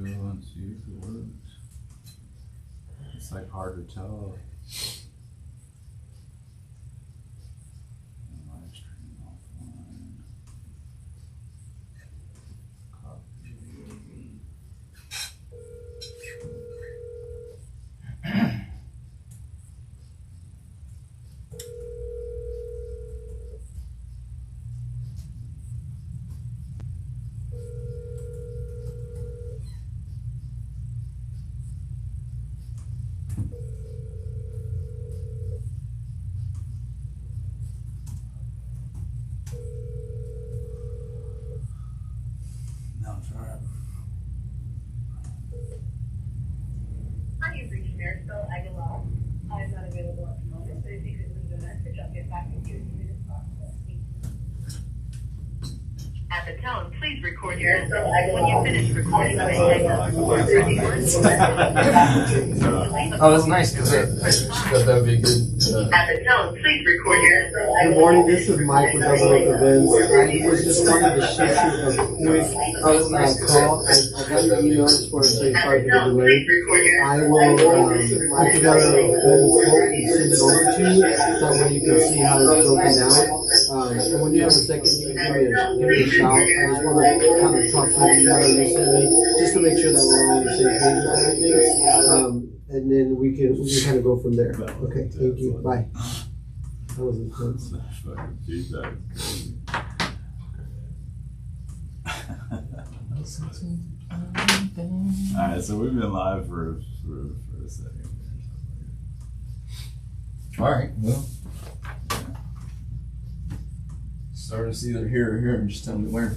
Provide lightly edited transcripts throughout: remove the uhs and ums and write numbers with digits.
go and see if it works. It's like hard to tell. Live stream offline. Copy. No, it's all right. Hi, you've reached Marisol Aguilar. I am not available at the moment, but if you could leave a message, I'll get back to you as soon as possible. Thank you. At the tone, please record your message. When you finish recording, you may hang up. Oh, that's nice because I thought that would be good. At the tone, please record your message. Good morning, this is Mike with Double Up Events. I was just wanted to shoot you a quick call. I got your email, just wanted to say sorry for the delay. I will put together a full quote and send it over to you. That way you can see how it's broken down. And when you have a second, you can give me a shout. I just want to kind of talk to you about what you sent me, just to make sure that we're all on the same page with everything. And then we can kind of go from there. Okay, thank you. Bye. That was intense. Fucking feedback is crazy. Alright, so we've been live for a second. Alright, well. Start us either here or here and just tell me where.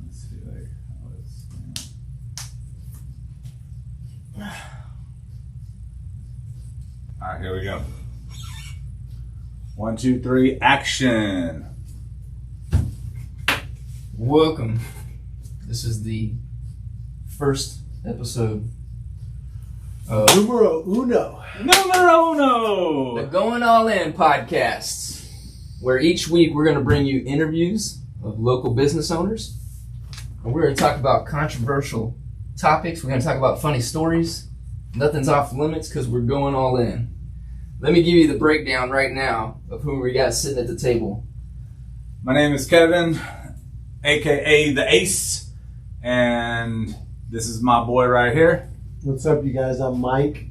Let's see like how it's Alright, here we go. 1, 2, 3, action. Welcome. This is the first episode of Numero uno. Numero uno! the Going All In podcasts, where each week we're going to bring you interviews of local business owners. And we're going to talk about controversial topics. We're going to talk about funny stories. Nothing's off limits because we're going all in. Let me give you the breakdown right now of who we got sitting at the table. My name is Kevin, aka the Ace, and this is my boy right here. What's up, you guys? I'm Mike,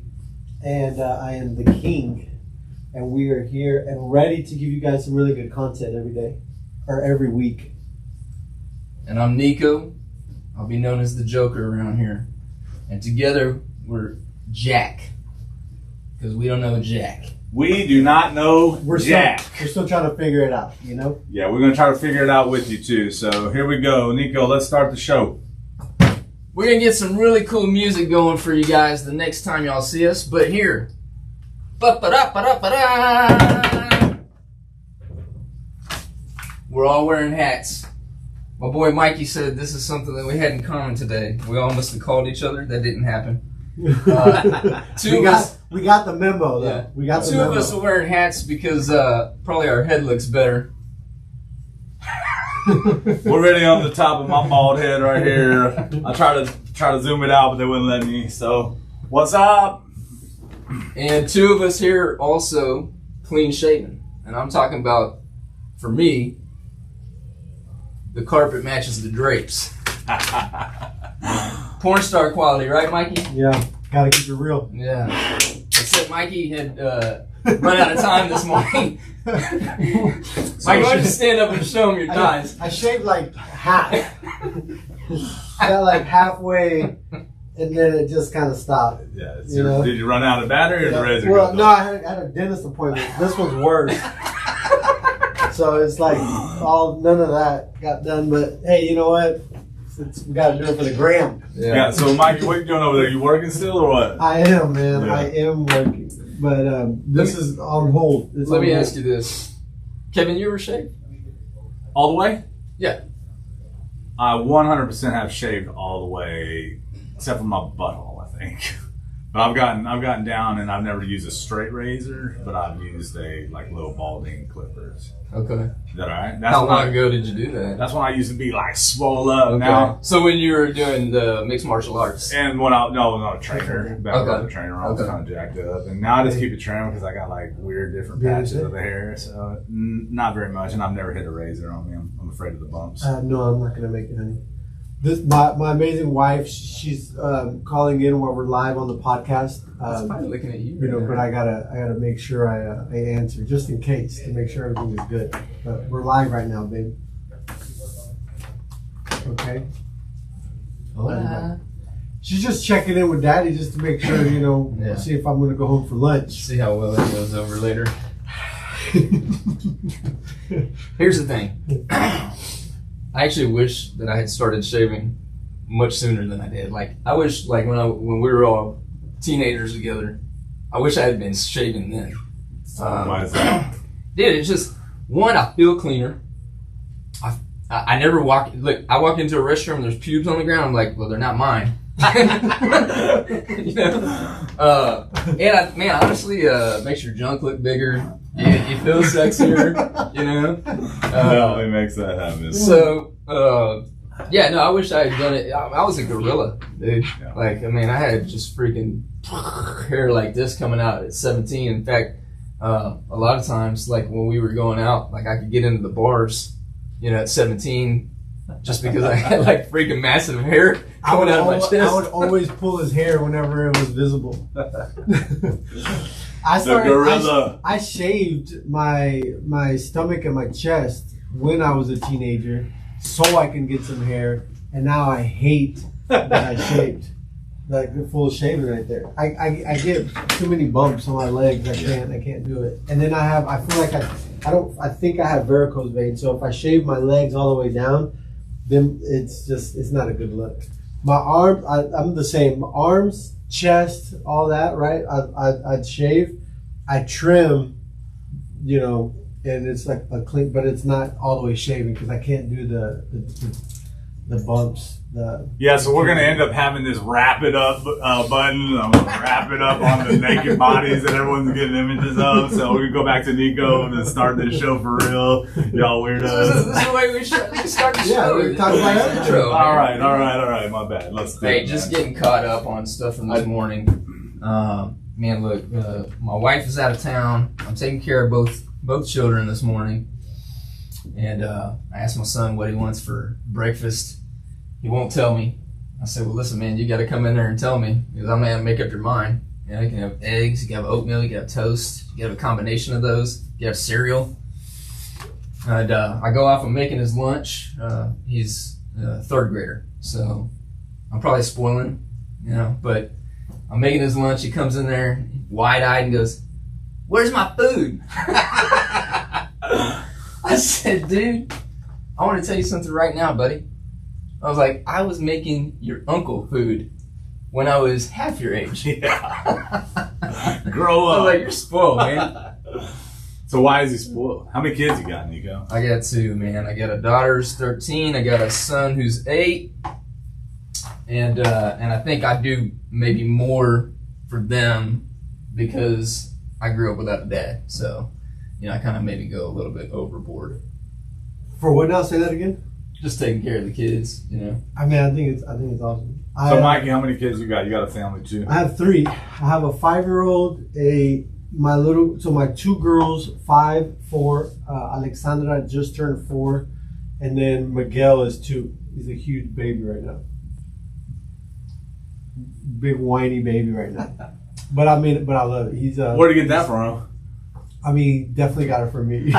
and I am the King, and we are here and ready to give you guys some really good content every day, or every week. And I'm Nico. I'll be known as the Joker around here. And together we're Jack, because we don't know Jack. We do not know Jack. We're still trying to figure it out, you know? Yeah, we're going to try to figure it out with you too. So here we go. Nico, let's start the show. We're going to get some really cool music going for you guys the next time y'all see us. But here, ba-ba-da-ba-da-ba-da. We're all wearing hats. My boy Mikey said this is something that we had in common today. We all must have called each other. That didn't happen. We got the memo, though. Yeah. We got the Two memo. of us are wearing hats because probably our head looks better. We're really on the top of my bald head right here. I try to zoom it out, but they wouldn't let me. So, what's up? And two of us here also clean shaven. And I'm talking about, for me, the carpet matches the drapes. Porn star quality, right, Mikey? Yeah, gotta keep it real. Yeah. Except Mikey had run out of time this morning. Mikey, why don't you stand up and show him your thighs? I shaved like half. Got like halfway, and then it just kind of stopped. Yeah, Did you run out of battery or the razor? Well, no, I had a dentist appointment. This one's worse. So it's like none of that got done. But hey, you know what? We got to do it for the gram. Yeah. So, Mikey, what are you doing over there? You working still or what? I am, man. Yeah. I am working. But this is on hold. Let me ask you this. Kevin, you ever shaved? All the way? Yeah. I 100% have shaved all the way, except for my butthole, I think. But I've gotten down, and I've never used a straight razor, but I've used a like little balding clippers. Okay. Is that all right? How long ago did you do that? That's when I used to be like swole up. Okay. Now, So when you were doing the mixed martial arts. and when I not a trainer, back when I was a Okay. trainer, I was Okay. kind of jacked up, and now I just keep it trimmed because I got like weird different Yeah, patches is it? of the hair, so not very much, and I've never hit a razor on me. I'm afraid of the bumps. No, I'm not gonna make it, honey. This my amazing wife. She's calling in while we're live on the podcast. It's probably looking at you. You know, but I gotta make sure I answer just in case to make sure everything is good. But we're live right now, babe. Okay. Hola. She's just checking in with Daddy just to make sure, you know, Yeah. see if I'm gonna go home for lunch. See how well it goes over later. Here's the thing. I actually wish that I had started shaving much sooner than I did. Like I wish, like when we were all teenagers together, I wish I had been shaving then. Why is that? Dude, it's just one. I feel cleaner. I never walk. Look, I walk into a restroom and there's pubes on the ground. I'm like, well, they're not mine. You know? Man, honestly, makes your junk look bigger. You feel sexier. You know. Definitely makes that happen. So, yeah, no, I wish I had done it. I was a gorilla, dude. Yeah. Like, I mean, I had just freaking hair like this coming out at 17. In fact, a lot of times, like when we were going out, like I could get into the bars, you know, at 17, just because I had like freaking massive hair coming out of my chest. I would always pull his hair whenever it was visible. Gorilla. I shaved my stomach and my chest when I was a teenager so I can get some hair, and now I hate that I shaved. Like the full shaving right there. I get too many bumps on my legs. I can't do it. And then I feel like I think I have varicose veins. So if I shave my legs all the way down, then it's not a good look. My arm, I'm the same. My arms, chest, all that, right? I'd shave, I trim, you know, and it's like a clean, but it's not all the way shaving because I can't do the bumps. Yeah, so we're gonna end up having this wrap it up button. I'm gonna wrap it up on the naked bodies that everyone's getting images of. So we can go back to Nico and start this show for real. Y'all weirdos. This is the way we start the Yeah, show. we talk about Nice it. intro. All right. My bad. Let's do Hey, it, just man. getting caught up on stuff from this morning. Man, look, my wife is out of town. I'm taking care of both children this morning. And I asked my son what he wants for breakfast. He won't tell me. I said, well, listen, man, you got to come in there and tell me because I'm going to make up your mind. You know, you can have eggs, you can have oatmeal, you can have toast, you can have a combination of those, you can have cereal. And I go off, I'm making his lunch. He's a third grader, so I'm probably spoiling, you know, but I'm making his lunch. He comes in there wide-eyed and goes, where's my food? I said, dude, I want to tell you something right now, buddy. I was like, I was making your uncle food when I was half your age. Yeah. Grow I up. was like, you're spoiled, man. So why is he spoiled? How many kids you got, Nico? I got two, man. I got a daughter who's 13. I got a son who's 8. And I think I do maybe more for them because I grew up without a dad. So, you know, I kind of maybe go a little bit overboard. For what now? Say that again. Just taking care of the kids, you know. I mean, I think it's awesome. So Mikey, how many kids you got? You got a family too? I have 3. I have a 5-year-old, my 2 girls, 5, 4. Alexandra just turned 4, and then Miguel is 2. He's a huge baby right now. Big whiny baby right now. But I love it. He's Where'd you get that from? I mean, definitely got it from me.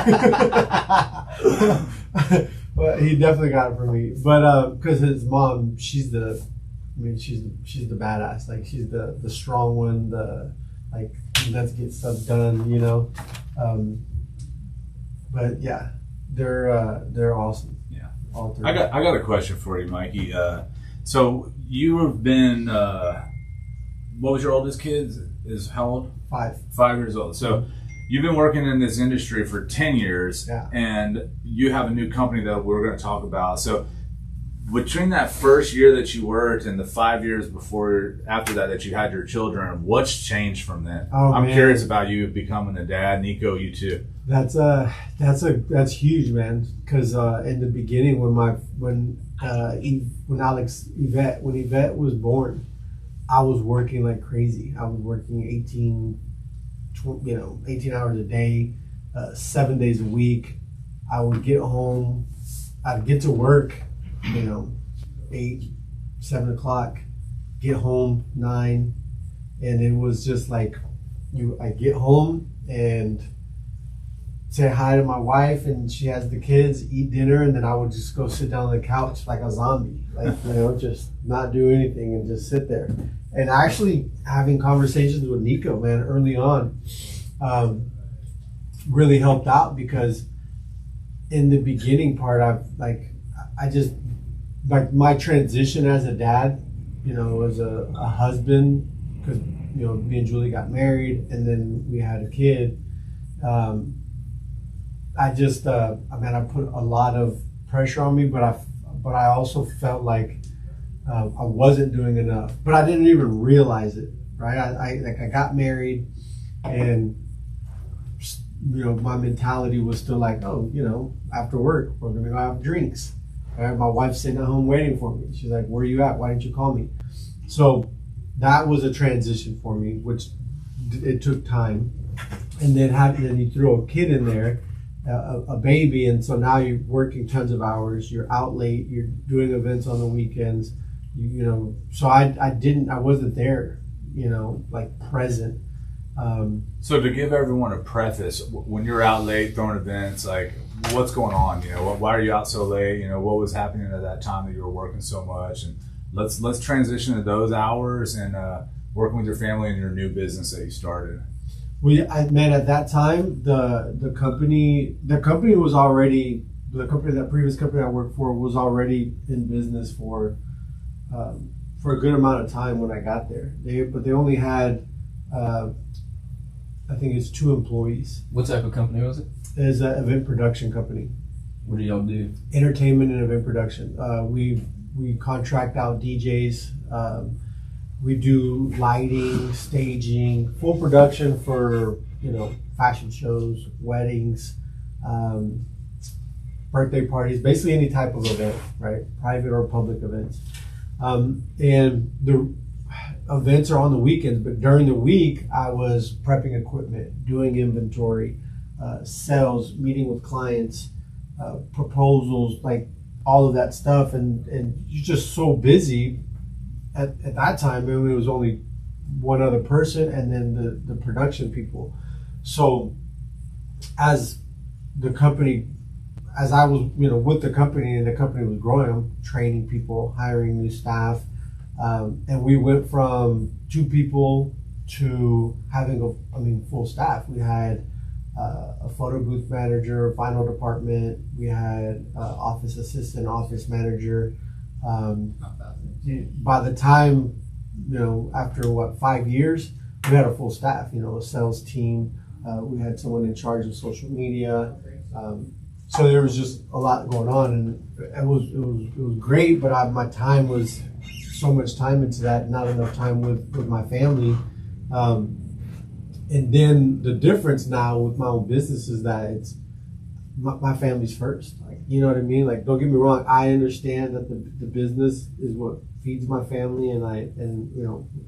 But he definitely got it from me. But because his mom, she's the badass. Like she's the strong one. Let's get stuff done. You know. But yeah, they're awesome. Yeah. All 3. I got a question for you, Mikey. So you have been. What was your oldest kid? Is how old? 5. 5 years old. So you've been working in this industry for 10 years, Yeah. and you have a new company that we're going to talk about. So between that first year that you worked and the 5 years after that you had your children, what's changed from then? I'm curious about you becoming a dad. Nico, you too. That's huge, man. Because in the beginning, when Yvette was born, I was working like crazy. I was working 18 hours a day, 7 days a week. I would get home, I'd get to work, 8, 7 o'clock, get home 9, and it was just like I get home and say hi to my wife, and she has the kids, eat dinner, and then I would just go sit down on the couch like a zombie, just not do anything and just sit there. And actually having conversations with Nico, man, early on, really helped out, because in the beginning part, my transition as a dad, as a husband, because me and Julie got married and then we had a kid. I put a lot of pressure on me, but I also felt like I wasn't doing enough, but I didn't even realize it. Right? I got married, and my mentality was still like, after work we're gonna go have drinks. Right? My wife's sitting at home waiting for me. She's like, "Where are you at? Why didn't you call me?" So that was a transition for me, which it took time. And then you throw a kid in there, a baby, and so now you're working tons of hours. You're out late. You're doing events on the weekends. So I wasn't there, present. So to give everyone a preface, when you're out late throwing events, like what's going on? Why are you out so late? What was happening at that time that you were working so much? And let's transition to those hours and working with your family and your new business that you started. Well, at that time, the company was already, that previous company I worked for was already in business for a good amount of time when I got there. But they only had, I think it's 2 employees. What type of company was it? It's an event production company. What do y'all do? Entertainment and event production. We contract out DJs. We do lighting, staging, full production for fashion shows, weddings, birthday parties, basically any type of event, right? Private or public events. And the events are on the weekends, but during the week I was prepping equipment, doing inventory, sales, meeting with clients, proposals, like all of that stuff, and you're just so busy. At that time, it was only one other person and then the production people. So as I was, with the company and the company was growing, I'm training people, hiring new staff. And we went from 2 people to having full staff. We had a photo booth manager, vinyl department. We had office assistant, office manager. By the time, after 5 years, we had a full staff, a sales team. We had someone in charge of social media. So there was just a lot going on, and it was great, but my time was so much time into that, not enough time with my family. And then the difference now with my own business is that it's my family's first. You know what I mean? Don't get me wrong. I understand that the business is what feeds my family, and I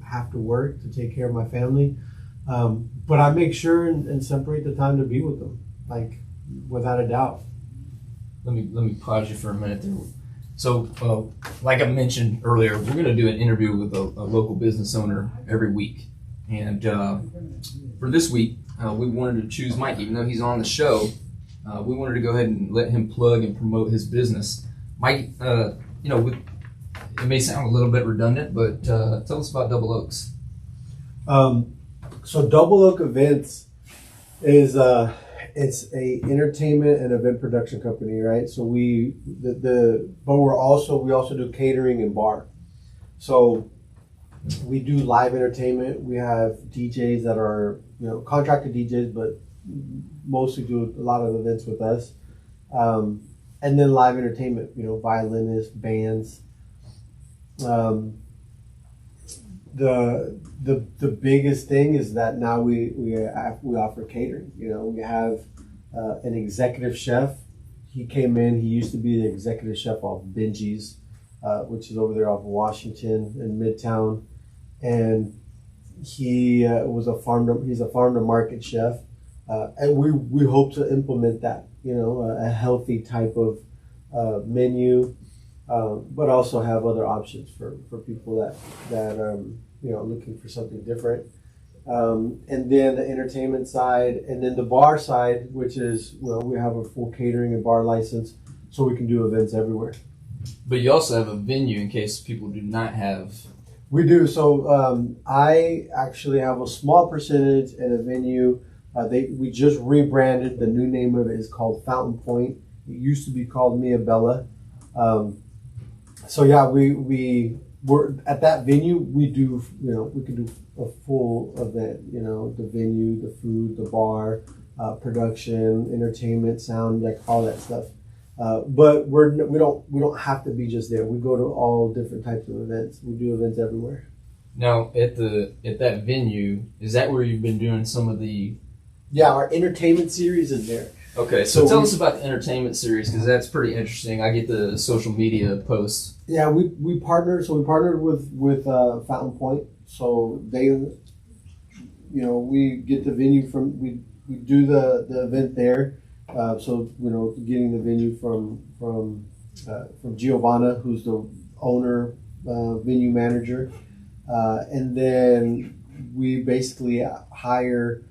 have to work to take care of my family. But I make sure and separate the time to be with them, without a doubt. Let me pause you for a minute there. So, like I mentioned earlier, we're going to do an interview with a local business owner every week, and for this week, we wanted to choose Mike, even though he's on the show. We wanted to go ahead and let him plug and promote his business. Mike, it may sound a little bit redundant, but tell us about Double Oaks. So Double Oak Events is it's a entertainment and event production company, right? So we also do catering and bar. So we do live entertainment. We have DJs that are contracted DJs, but mostly do a lot of events with us. And and then live entertainment, violinists, bands. The biggest thing is that now we offer catering. We have an executive chef. He came in. He used to be the executive chef off Benji's, which is over there off Washington in Midtown, and he was he's a farm to market chef, and we hope to implement that. A healthy type of menu, but also have other options for people that looking for something different. And then the entertainment side, and then the bar side, which is, we have a full catering and bar license, so we can do events everywhere. But you also have a venue in case people do not have. We do. So I actually have a small percentage at a venue. We just rebranded. The new name of it is called Fountain Point. It used to be called Mia Bella. So yeah, we're at that venue. We do, we can do a full event. The venue, the food, the bar, production, entertainment, sound, like all that stuff. But we don't have to be just there. We go to all different types of events. We do events everywhere. Now at that venue, is that where you've been doing some of the? Yeah, our entertainment series is there. Okay, so tell us about the entertainment series, because that's pretty interesting. I get the social media posts. Yeah, we partnered. So we partnered with Fountain Point. So they, we get the venue from we do the event there. So getting the venue from Giovanna, who's the owner, venue manager, and then we basically hire.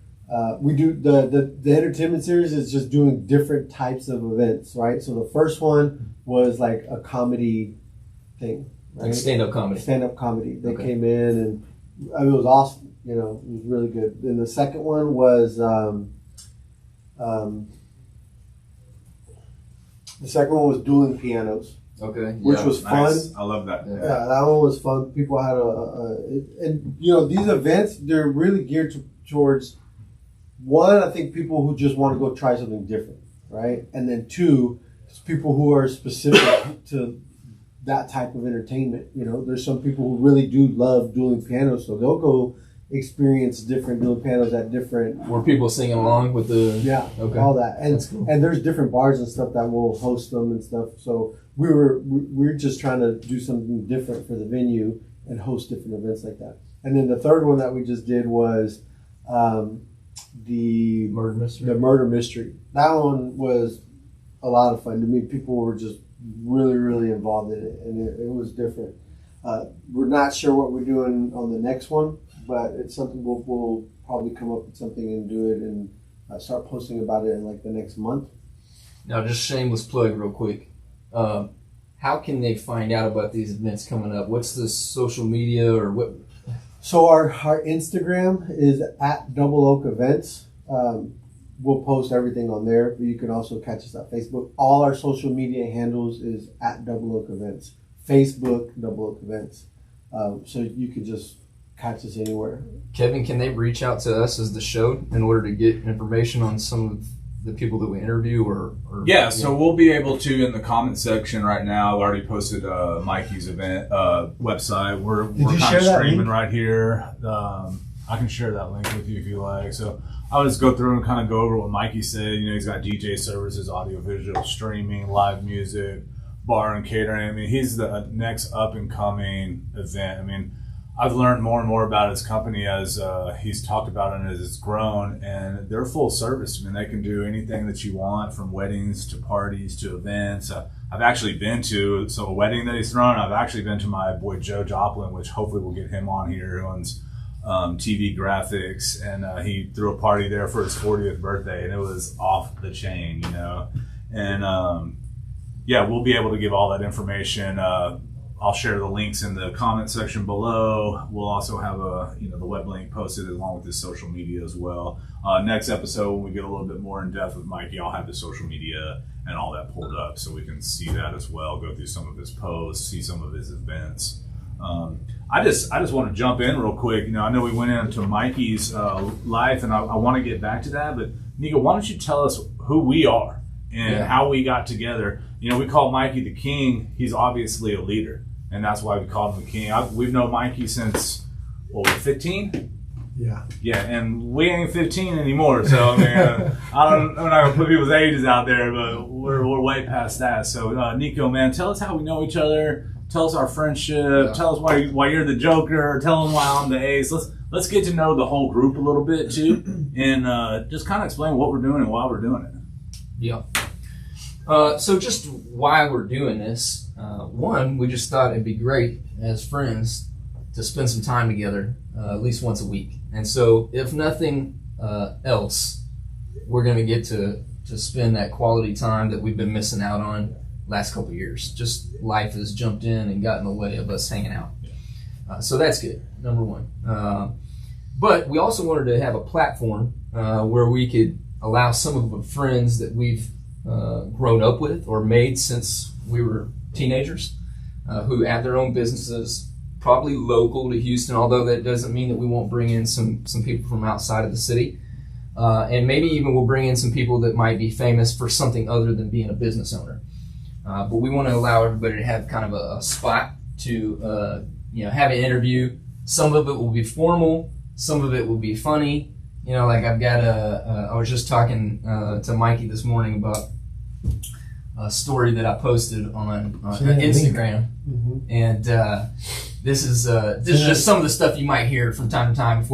We do the entertainment series is just doing different types of events, right? So the first one was like a comedy thing, right? Like stand-up comedy. Stand-up comedy. They came in and it was awesome. It was really good. Then the second one was dueling pianos. Okay. Which was fun. Nice. I love that. Yeah, that one was fun. People had and these events, they're really geared towards. One, I think people who just want to go try something different, right? And then two, it's people who are specific to that type of entertainment. There's some people who really do love dueling pianos, so they'll go experience different dueling pianos at different. Were people singing along with the? Yeah, okay. All that, and that's cool. And there's different bars and stuff that will host them and stuff. So we're just trying to do something different for the venue and host different events like that. And then the third one that we just did was. The murder mystery. That one was a lot of fun to me. People were just really, really involved in it, and it was different. We're not sure what we're doing on the next one, but it's something we'll probably come up with something and do it and start posting about it in like the next month. Now, just shameless plug real quick. How can they find out about these events coming up? What's the social media or what? So our Instagram is at Double Oak Events. We'll post everything on there, but you can also catch us on Facebook. All our social media handles is at Double Oak Events. Facebook, Double Oak Events. So you can just catch us anywhere. Kevin, can they reach out to us as the show in order to get information on some of the people that we interview or yeah, so we'll be able to in the comment section right now. I already posted Mikey's event website. We're kind of streaming right here. I can share that link with you if you like. So I'll just go through and kind of go over what Mikey said. He's got DJ services, audio visual streaming, live music, bar and catering. I mean, he's the next up and coming event. I mean, I've learned more and more about his company as he's talked about it as it's grown, and they're full service. I mean, they can do anything that you want, from weddings to parties to events. I've actually been to a wedding that he's thrown. I've actually been to my boy Joe Joplin, which hopefully we'll get him on here, who owns TV graphics, and he threw a party there for his 40th birthday, and it was off the chain, And yeah, we'll be able to give all that information. I'll share the links in the comment section below. We'll also have the web link posted along with his social media as well. Next episode, when we get a little bit more in depth with Mikey, I'll have the social media and all that pulled up so we can see that as well. Go through some of his posts, see some of his events. I just want to jump in real quick. I know we went into Mikey's life, and I want to get back to that. But Nico, why don't you tell us who we are and how we got together. You know, we call Mikey the King. He's obviously a leader, and that's why we call him the King. We've known Mikey since, what, 15? Yeah. Yeah, and we ain't 15 anymore, so I mean, I'm not gonna put people's ages out there, but we're way past that. So, Nico, man, tell us how we know each other. Tell us our friendship. Tell us why you're the Joker. Tell them why I'm the Ace. Let's get to know the whole group a little bit too, and just kind of explain what we're doing and why we're doing it. Yeah. So just why we're doing this. One, we just thought it'd be great as friends to spend some time together, at least once a week. And so, if nothing else, we're going to get to spend that quality time that we've been missing out on last couple of years. Just life has jumped in and got in the way of us hanging out. So that's good, number one. But we also wanted to have a platform where we could allow some of the friends that we've grown up with or made since we were teenagers, who have their own businesses, probably local to Houston, although that doesn't mean that we won't bring in some people from outside of the city. And maybe even we'll bring in some people that might be famous for something other than being a business owner. But we want to allow everybody to have kind of a spot to have an interview. Some of it will be formal, some of it will be funny. You know, like I've got I was just talking to Mikey this morning about a story that I posted on Instagram. Mm-hmm. And this is just some of the stuff you might hear from time to time.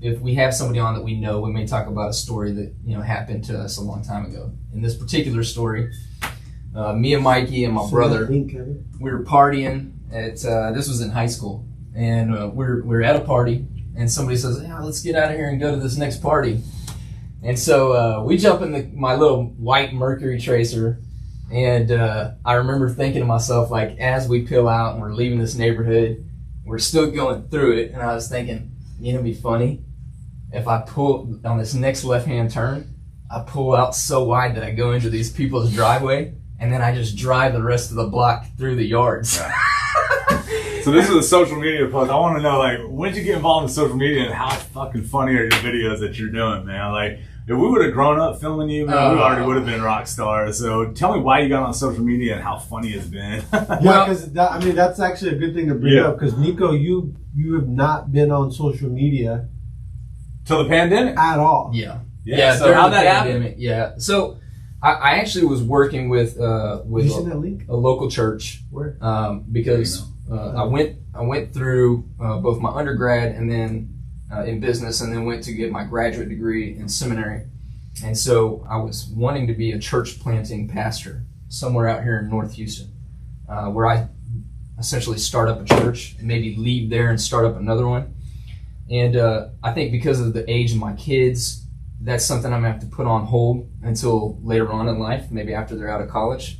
If we have somebody on that we know, we may talk about a story that happened to us a long time ago. In this particular story, me and Mikey and my brother, we were partying at this was in high school, and we're at a party, and somebody says, "Yeah, let's get out of here and go to this next party." And so we jump in my little white Mercury Tracer. And I remember thinking to myself, like, as we peel out and we're leaving this neighborhood, we're still going through it. And I was thinking, it'd be funny if I pull on this next left-hand turn, I pull out so wide that I go into these people's driveway, and then I just drive the rest of the block through the yards. Yeah. So this is a social media post. I want to know, like, when did you get involved in social media, and how fucking funny are your videos that you're doing, man? Like, if we would have grown up filming you, man, we already would have been rock stars. So tell me why you got on social media and how funny it's been. Yeah, because that's actually a good thing to bring up. Because Nico, you have not been on social media till the pandemic at all. Yeah. So how'd that happen? Yeah. So I actually was working with a local church. Where? Because I went through both my undergrad and then in business, and then went to get my graduate degree in seminary. And so I was wanting to be a church planting pastor somewhere out here in North Houston, where I essentially start up a church and maybe leave there and start up another one. And I think because of the age of my kids, that's something I'm gonna have to put on hold until later on in life, maybe after they're out of college,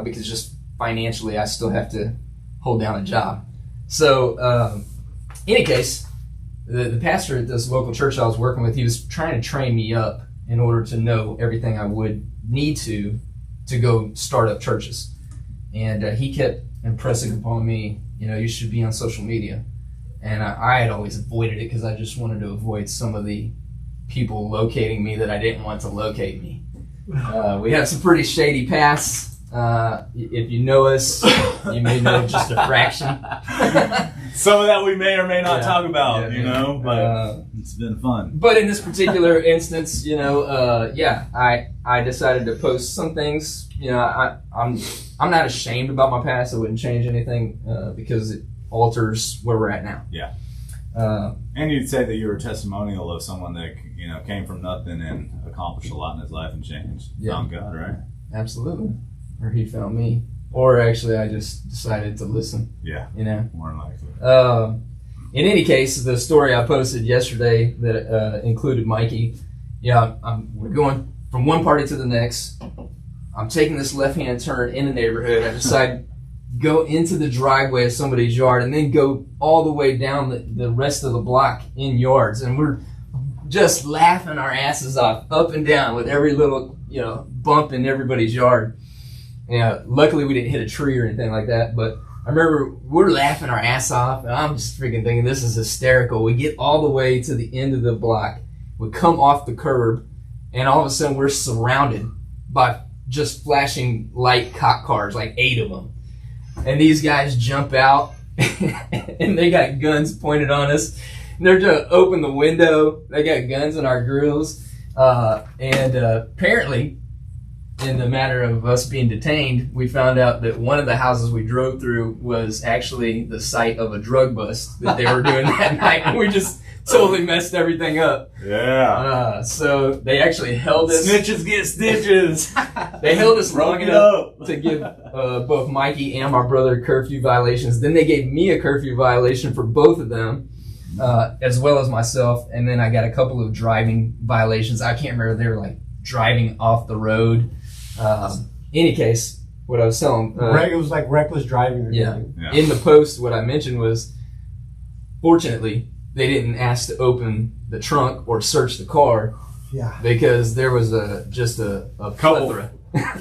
because just financially I still have to hold down a job. So in any case, the pastor at this local church I was working with, he was trying to train me up in order to know everything I would need to go start up churches. And he kept impressing upon me, you should be on social media. And I had always avoided it because I just wanted to avoid some of the people locating me that I didn't want to locate me. We have some pretty shady pasts. If you know us, you may know just a fraction. Some of that we may or may not talk about, but it's been fun. But in this particular instance, I decided to post some things. I'm not ashamed about my past. I wouldn't change anything because it alters where we're at now. Yeah. And you'd say that you were a testimonial of someone that came from nothing and accomplished a lot in his life and changed. Yeah. Found God, right? Absolutely. Or he found me. Or actually, I just decided to listen. Yeah. More than likely. In any case, the story I posted yesterday that included Mikey, we're going from one party to the next. I'm taking this left-hand turn in the neighborhood. I decide go into the driveway of somebody's yard and then go all the way down the rest of the block in yards. And we're just laughing our asses off up and down with every little, bump in everybody's yard. Luckily we didn't hit a tree or anything like that, but I remember we're laughing our ass off, and I'm just freaking thinking this is hysterical. We get all the way to the end of the block, we come off the curb, and all of a sudden we're surrounded by just flashing light cop cars, like 8 of them. And these guys jump out and they got guns pointed on us. And they're to open the window. They got guns in our grills. And apparently, in the matter of us being detained, we found out that one of the houses we drove through was actually the site of a drug bust that they were doing that night. And we just totally messed everything up. Yeah. So they actually held us. Snitches get stitches. They held us long enough to give both Mikey and my brother curfew violations. Then they gave me a curfew violation for both of them, as well as myself. And then I got a couple of driving violations. I can't remember. They were like driving off the road. Any case, what I was telling, it was like reckless driving. Or yeah. something. Yeah. In the post, what I mentioned was, fortunately, they didn't ask to open the trunk or search the car Yeah. because there was just a Couple.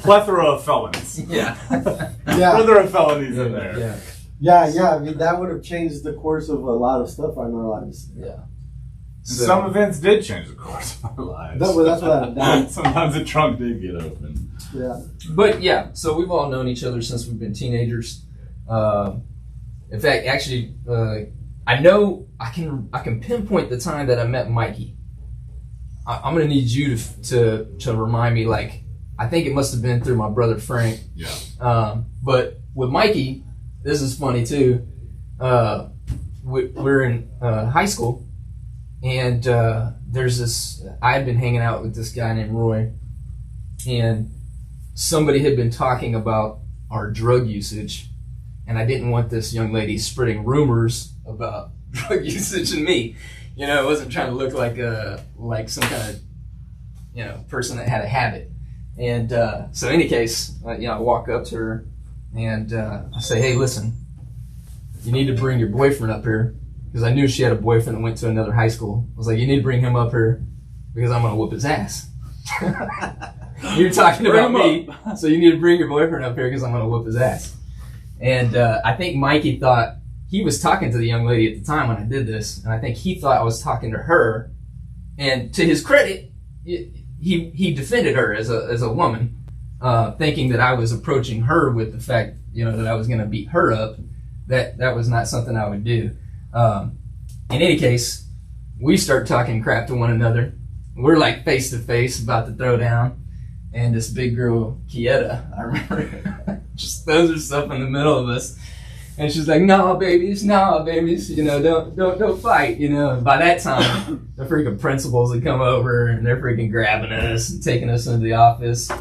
Plethora of felonies. Yeah. Yeah. Plethora of felonies in there. Yeah. Yeah. I mean, that would have changed the course of a lot of stuff in our lives. Yeah. And some events did change the course of our lives. That's what Sometimes the trunk did get open. Yeah. But yeah, so we've all known each other since we've been teenagers. In fact, actually, I know I can pinpoint the time that I met Mikey. I'm gonna need you to remind me. Like, I think it must have been through my brother Frank. Yeah. But with Mikey, this is funny too. We're in high school, and there's this. I had been hanging out with this guy named Roy, and somebody had been talking about our drug usage, and I didn't want this young lady spreading rumors about drug usage in me. You know, I wasn't trying to look like some kind of person that had a habit. And so, in any case, I walk up to her and I say, "Hey, listen, you need to bring your boyfriend up here," because I knew she had a boyfriend that went to another high school. I was like, "You need to bring him up here because I'm gonna whoop his ass." You're talking about me, so you need to bring your boyfriend up here because I'm gonna whoop his ass. And I think Mikey thought he was talking to the young lady at the time when I did this, and I think he thought I was talking to her. And to his credit, he defended her as a woman, thinking that I was approaching her with the fact, that I was going to beat her up. That was not something I would do. In any case, we start talking crap to one another. We're like face to face, about to throw down, and this big girl, Kieta, I remember, just throws herself in the middle of us. And she's like, no, babies, don't fight, And by that time, the freaking principals had come over and they're freaking grabbing us and taking us into the office.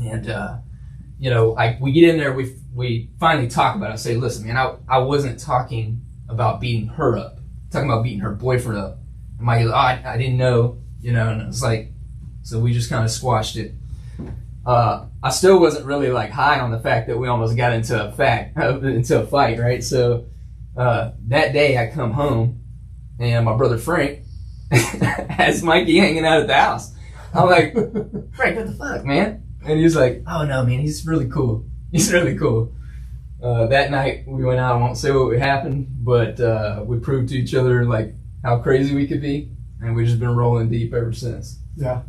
And, we get in there, we finally talk about it. I say, listen, man, I wasn't talking about beating her up. I'm talking about beating her boyfriend up. And Mikey, I didn't know, and it's like, so we just kind of squashed it. I still wasn't really like high on the fact that we almost got into a fight, right? So that day I come home and my brother Frank has Mikey hanging out at the house. I'm like, Frank, what the fuck, man? And he's like, oh no, man, he's really cool. He's really cool. That night we went out. I won't say what happened, but we proved to each other like how crazy we could be, and we've just been rolling deep ever since. Yeah.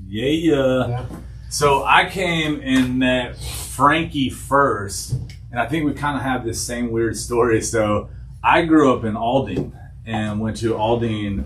Yeah. So I came and met Frankie first, and I think we kind of have this same weird story. So I grew up in Aldine and went to Aldine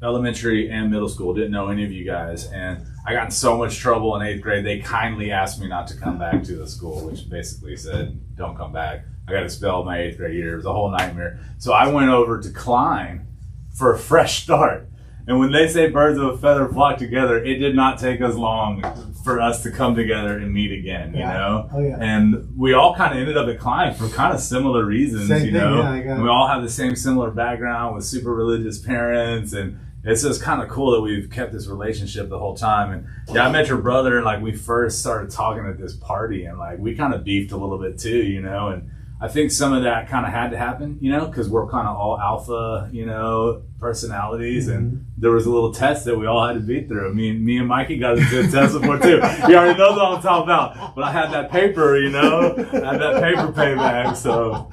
elementary and middle school. Didn't know any of you guys, and I got in so much trouble in 8th grade. They kindly asked me not to come back to the school, which basically said, don't come back. I got expelled my 8th grade year. It was a whole nightmare. So I went over to Klein for a fresh start. And when they say birds of a feather flock together, it did not take us long for us to come together and meet again, you know? Oh, yeah. And we all kind of ended up at Klein for kind of similar reasons, Same thing, yeah, And we all have the same similar background with super religious parents, and it's just kind of cool that we've kept this relationship the whole time. And yeah, I met your brother, and like we first started talking at this party, and like we kind of beefed a little bit too, And I think some of that kind of had to happen, you know, because we're kind of all alpha, you know, personalities, and there was a little test that we all had to beat through. Me and Mikey got into a test before too. You already know what I'm talking about. But I had that paper, you know, I had that paper payback. So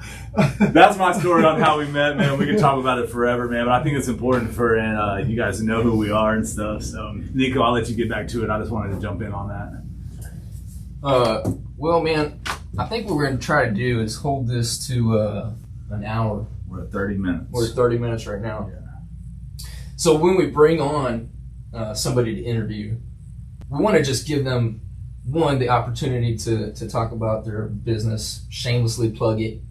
that's my story on how we met, man. We can talk about it forever, man. But I think it's important for you guys to know who we are and stuff. So Nico, I'll let you get back to it. I just wanted to jump in on that. Well, man, I think what we're going to try to do is hold this to an hour. We're at 30 minutes. We're at 30 minutes right now. Yeah. So when we bring on somebody to interview, we want to just give them, one, the opportunity to talk about their business, shamelessly plug it.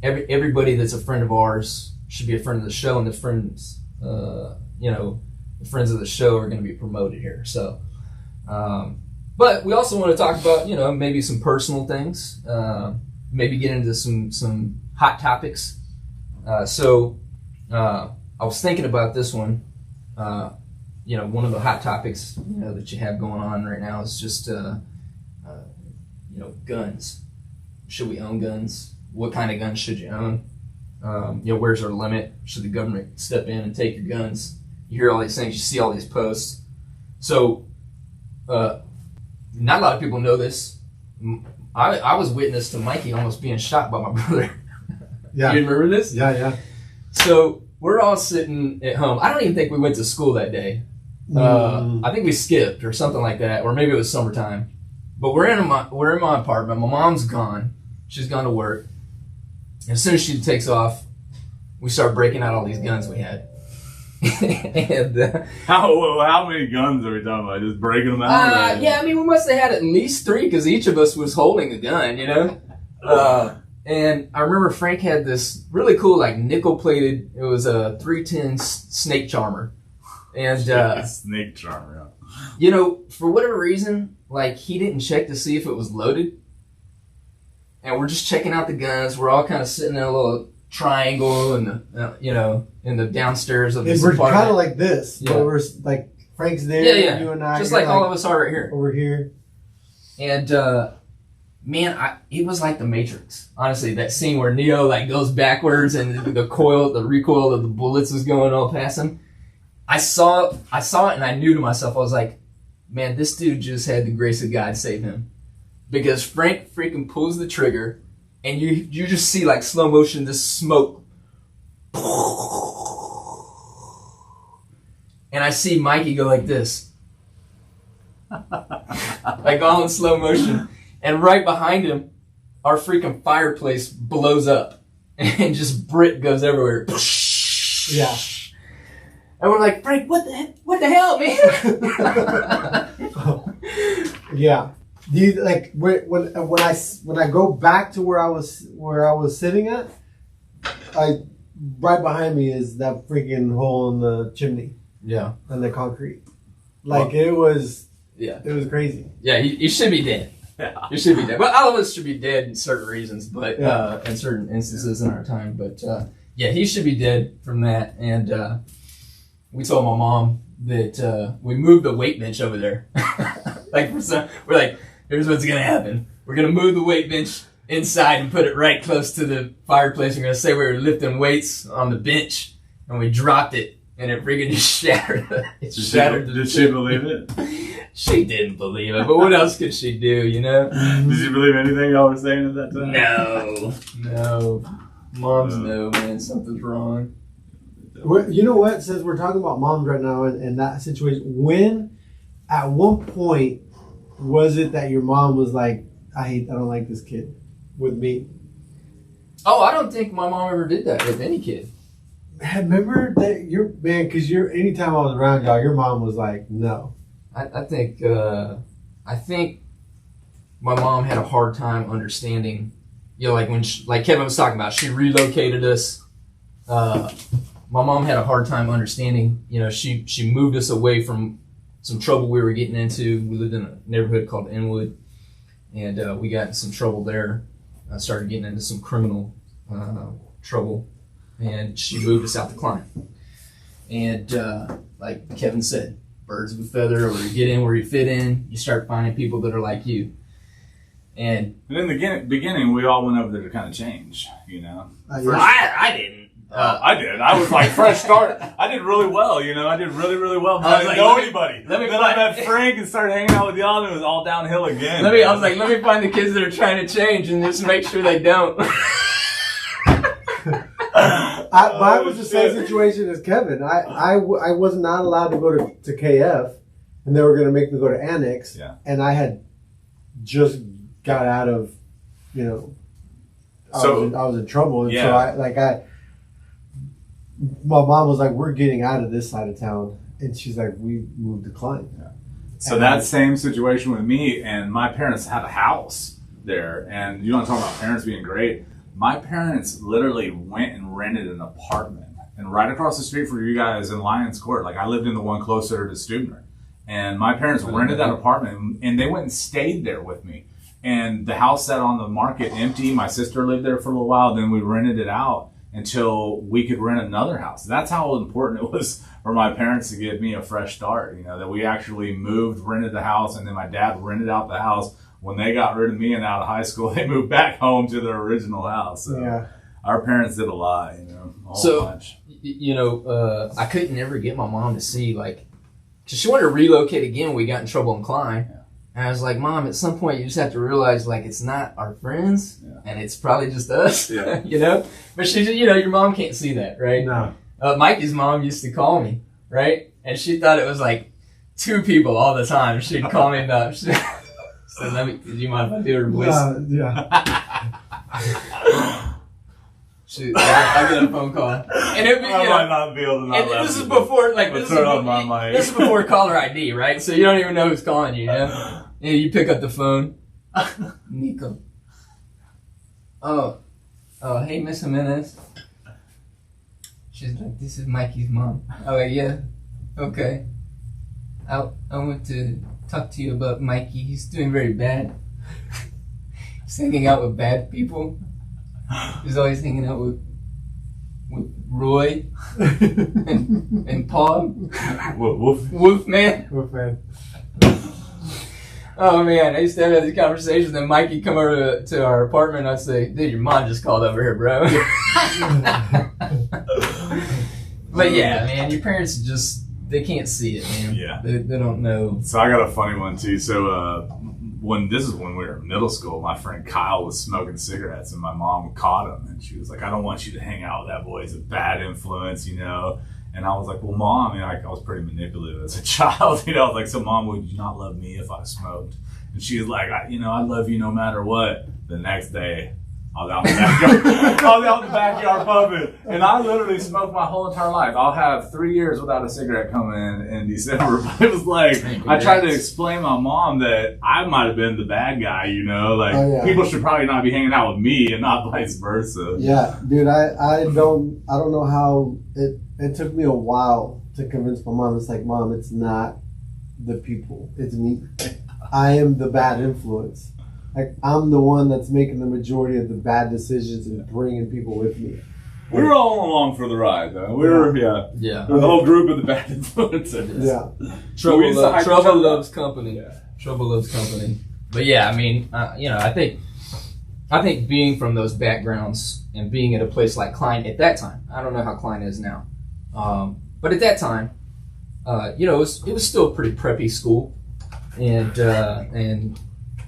Everybody that's a friend of ours should be a friend of the show, and the friends, the friends of the show are going to be promoted here. So, but we also want to talk about, maybe some personal things, maybe get into some hot topics. So I was thinking about this one. One of the hot topics, that you have going on right now is just, guns. Should we own guns? What kind of guns should you own? Where's our limit? Should the government step in and take your guns? You hear all these things, you see all these posts. So, not a lot of people know this. I was witness to Mikey almost being shot by my brother. Yeah. You remember this? Yeah. So we're all sitting at home. I don't even think we went to school that day. I think we skipped or something like that, or maybe it was summertime. But we're in my apartment. My mom's gone. She's gone to work. And as soon as she takes off, we start breaking out all these guns we had. And how many guns are we talking about? Just breaking them out? We must have had at least 3 because each of us was holding a gun, And I remember Frank had this really cool, nickel-plated, it was a 310 snake charmer. And, snake charmer, yeah. For whatever reason, he didn't check to see if it was loaded. And we're just checking out the guns. We're all kind of sitting in a little triangle in the, in the downstairs of this apartment. We're kind of like this. Yeah. Where we're, Frank's there, yeah. you and I. Just like all of us are right here. Over here. And, it was like the Matrix. Honestly, that scene where Neo goes backwards and the recoil of the bullets is going all past him. I saw it and I knew to myself, I was like, man, this dude just had the grace of God save him. Because Frank freaking pulls the trigger and you just see slow motion, this smoke. And I see Mikey go like this. All in slow motion. And right behind him, our freaking fireplace blows up. And just Brit goes everywhere. Yeah. And we're like, Frank, what the hell, man? Yeah. Do you when I go back to where I was sitting at, right behind me is that freaking hole in the chimney. Yeah. And the concrete. It was. Yeah. It was crazy. Yeah, you should be dead. Yeah. You should be dead. Well, all of us should be dead in certain reasons, but in certain instances in our time. But he should be dead from that. And we told my mom that we moved the weight bench over there. We're like, here's what's gonna happen. We're gonna move the weight bench inside and put it right close to the fireplace. We're gonna say we were lifting weights on the bench, and we dropped it, and it freaking just shattered. It shattered. Did she believe it? She didn't believe it, but what else could she do, Did she believe anything y'all were saying at that time? No. Moms know, man, something's wrong. You know what? Since we're talking about moms right now and that situation, at one point, was it that your mom was like, I don't like this kid with me? Oh, I don't think my mom ever did that with any kid. Remember that because anytime I was around y'all, your mom was like, no. I think my mom had a hard time understanding, when like Kevin was talking about, she relocated us. My mom had a hard time understanding, she moved us away from some trouble we were getting into. We lived in a neighborhood called Inwood, and we got in some trouble there. I started getting into some criminal trouble, and she moved us out to Klein. And like Kevin said, birds of a feather, or you get in where you fit in, you start finding people that are like you. And in the beginning, we all went over there to kind of change, you know. I didn't. I did. I was like fresh start. I did really well, you know. I did really, really well. But I didn't know anybody. Then I met Frank and started hanging out with y'all, and it was all downhill again. I was like, let me find the kids that are trying to change and just make sure they don't. I was the same situation as Kevin. I was not allowed to go to KF, and they were going to make me go to Annex. Yeah. And I had just got out of, you know, I was in trouble, and so my mom was like, "We're getting out of this side of town," and she's like, "We moved to Klein." Yeah. So that same situation with me, and my parents had a house there, and you want to talk about parents being great. My parents literally went and rented an apartment, and right across the street from you guys in Lions Court, like I lived in the one closer to Stubner, and my parents rented that apartment, and they went and stayed there with me. And the house sat on the market empty. My sister lived there for a little while. Then we rented it out until we could rent another house. That's how important it was for my parents to give me a fresh start. You know, that we actually moved, rented the house, and then my dad rented out the house. When they got rid of me and out of high school, they moved back home to their original house. So our parents did a lot, you know, a whole bunch. You know, I couldn't ever get my mom to see, like, because she wanted to relocate again when we got in trouble in Klein. Yeah. And I was like, Mom, at some point you just have to realize, like, it's not our friends, and it's probably just us, you know? But she, you know, your mom can't see that, right? No. Mikey's mom used to call me, right? And she thought it was, like, 2 people all the time. She'd call me up. So do you mind if I do her voice? I get a phone call, and it might not be able to. And this is before, like, this is before caller ID, right? So you don't even know who's calling you, you know? And you pick up the phone, Nico. Oh, hey, Miss Jimenez. She's like, this is Mikey's mom. Oh, yeah, okay. I want to talk to you about Mikey. He's doing very bad. He's hanging out with bad people. He's always hanging out with Roy and Paul. Wolfman. Oh man, I used to have these conversations, and Mikey'd come over to our apartment, and I'd say, dude, your mom just called over here, bro. But yeah, man, your parents they can't see it, man. Yeah. They don't know. So I got a funny one too. So when we were in middle school, my friend Kyle was smoking cigarettes, and my mom caught him, and she was like, I don't want you to hang out with that boy. He's a bad influence, you know. And I was like, well, Mom, you know, I was pretty manipulative as a child, you know. I was like, so Mom, would you not love me if I smoked? And she was like, I love you no matter what. The next day, I was out in the backyard pumping, and I literally smoked my whole entire life. I'll have 3 years without a cigarette coming in December. But it was like, I tried to explain to my mom that I might have been the bad guy, you know, like people should probably not be hanging out with me and not vice versa. Yeah, dude, I don't know how it took me a while to convince my mom. It's like, Mom, it's not the people, it's me. I am the bad influence. Like, I'm the one that's making the majority of the bad decisions and bringing people with me. We were all along for the ride, though. We were, the whole group of the bad influences. Yeah. Trouble loves company. Yeah. Trouble loves company. But yeah, I mean, you know, I think being from those backgrounds and being at a place like Klein at that time, I don't know how Klein is now, but at that time, you know, it was still a pretty preppy school, and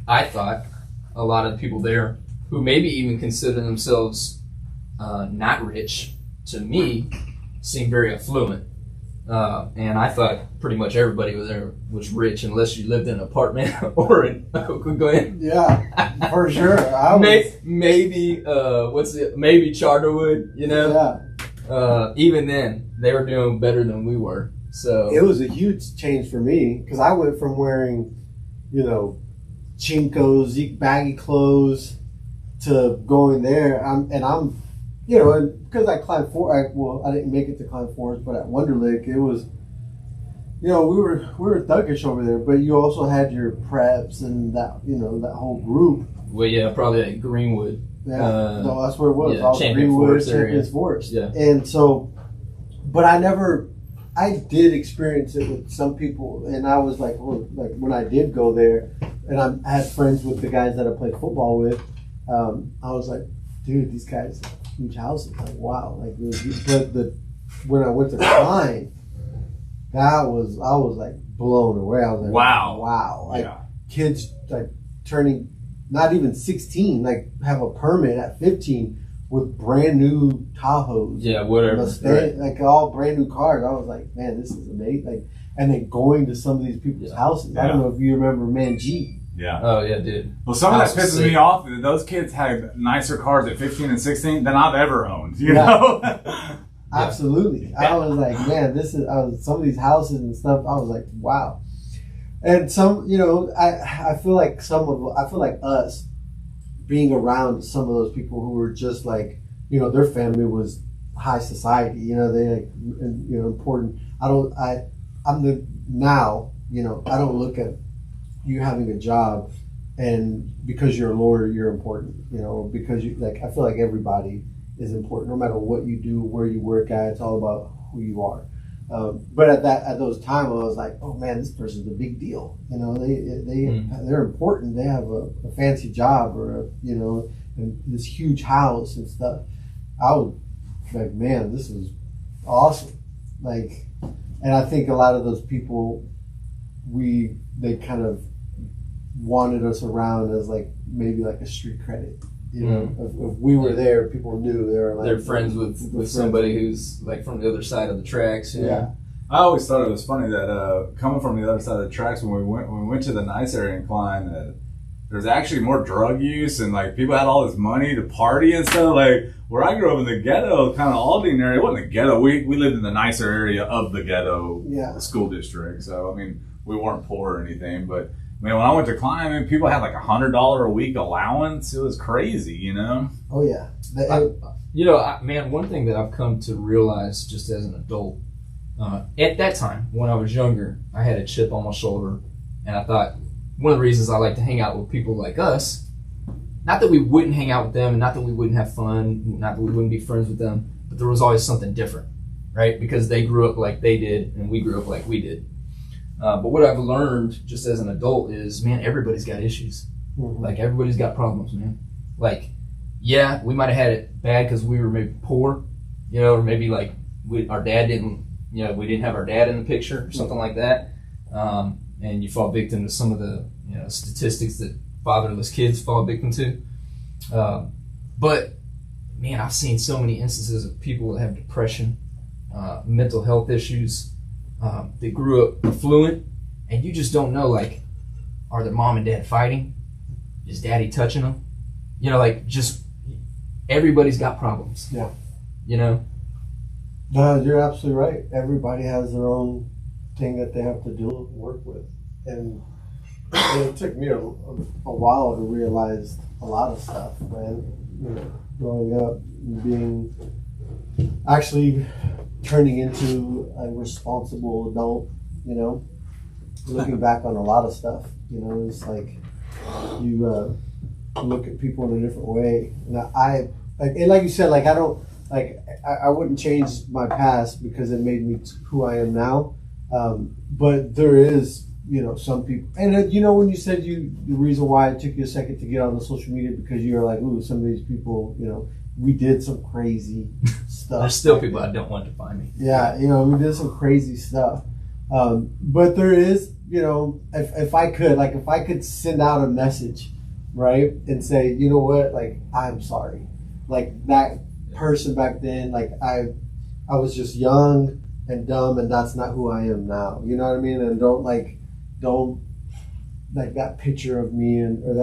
I thought a lot of the people there who maybe even consider themselves not rich, to me, seemed very affluent. And I thought pretty much everybody there was rich unless you lived in an apartment or in Oakland. Yeah, for sure. Maybe Charterwood, you know? Yeah. Even then, they were doing better than we were. So it was a huge change for me because I went from wearing, you know, Chinkos, baggy clothes to going there. I'm, you know, and because I climbed I didn't make it to climb Forest, but at Wonder Lake, it was, you know, we were thuggish over there, but you also had your preps and that, you know, that whole group. Well, yeah, probably at Greenwood. Yeah, no, that's where it was. Yeah, all Greenwood, Champions Forest. Yeah. And so, but I did experience it with some people, and I was like, well, like when I did go there, and I had friends with the guys that I played football with. I was like, dude, these guys have huge houses. Like, wow. Like, but when I went to Klein, I was like blown away. I was like, wow. Like, kids like turning not even 16, like have a permit at 15 with brand new Tahoes. Yeah, whatever. Right. Like all brand new cars. I was like, man, this is amazing. Like, and then going to some of these people's houses. I don't know if you remember Manjeet. Yeah. Oh yeah, dude. Well, some of that pisses me off. Those kids had nicer cars at 15 and 16 than I've ever owned. You know. Absolutely. I was like, man, some of these houses and stuff. I was like, wow. And some, you know, I feel like us being around some of those people who were just like, you know, their family was high society. You know, they like, you know, important. Now, you know, I don't look at you having a job and because you're a lawyer, you're important. You know, because you like, I feel like everybody is important, no matter what you do, where you work at. It's all about who you are. But at those times, I was like, oh man, this person's a big deal. You know, they're important. They have a fancy job or you know, this huge house and stuff. I was like, man, this is awesome. Like, and I think a lot of those people, they kind of wanted us around as like maybe like a street credit. You know, if we were there, people knew they were like they're friends with somebody who's like from the other side of the tracks. Yeah. I always thought it was funny that coming from the other side of the tracks when we went to the nice area in Klein, that there's actually more drug use and like people had all this money to party and stuff. Like where I grew up in the ghetto, kind of Aldine area, it wasn't a ghetto. We lived in the nicer area of the ghetto school district. So I mean, we weren't poor or anything, but. I mean, when I went to Klein, I mean, people had like $100 a week allowance. It was crazy, you know? Oh, yeah. You know, man, one thing that I've come to realize just as an adult, at that time, when I was younger, I had a chip on my shoulder. And I thought one of the reasons I like to hang out with people like us, not that we wouldn't hang out with them, and not that we wouldn't have fun, not that we wouldn't be friends with them, but there was always something different, right? Because they grew up like they did, and we grew up like we did. But what I've learned just as an adult is, man, everybody's got issues. Mm-hmm. Like, everybody's got problems, man. Like, yeah, we might have had it bad because we were maybe poor, you know, or maybe like our dad didn't, you know, we didn't have our dad in the picture or something like that. And you fall victim to some of the, you know, statistics that fatherless kids fall victim to. But, man, I've seen so many instances of people that have depression, mental health issues. They grew up affluent, and you just don't know, like, are their mom and dad fighting? Is daddy touching them? You know, like, just everybody's got problems. Yeah. You know? No, you're absolutely right. Everybody has their own thing that they have to deal with, work with. And it took me a while to realize a lot of stuff, man. You know, growing up and being actually turning into a responsible adult, you know, looking back on a lot of stuff, you know, it's like you look at people in a different way. And like you said, like I wouldn't change my past because it made me who I am now. But there is, you know, some people, and you know, when you said the reason why it took you a second to get on the social media because you were like, ooh, some of these people, you know, we did some crazy stuff. There's still people that don't want to find me. Yeah, you know, we did some crazy stuff. But there is, you know, if I could send out a message, right, and say, you know what, like, I'm sorry. Like, that person back then, like, I was just young and dumb, and that's not who I am now. You know what I mean? And don't that picture of me or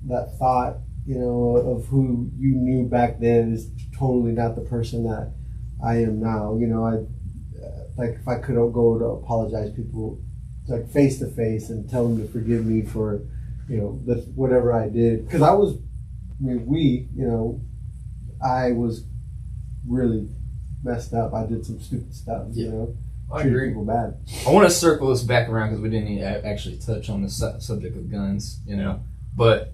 that thought, you know, of who you knew back then is totally not the person that I am now. You know, if I could go to apologize people like face to face and tell them to forgive me for, you know, whatever I did. Because I was really messed up. I did some stupid stuff, you know. I agree. People bad. I want to circle this back around because we didn't even actually touch on the subject of guns, you know. But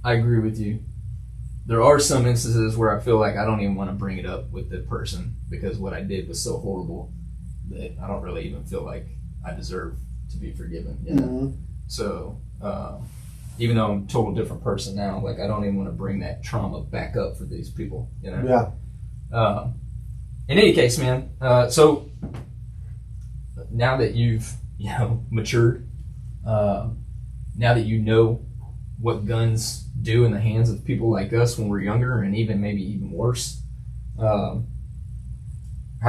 I agree with you. There are some instances where I feel like I don't even want to bring it up with the person because what I did was so horrible that I don't really even feel like I deserve to be forgiven. You know? Mm-hmm. So even though I'm a total different person now, like I don't even want to bring that trauma back up for these people, you know? Yeah. In any case, man, so now that you've, you know, matured, now that you know what guns do in the hands of people like us when we're younger, and even maybe even worse, how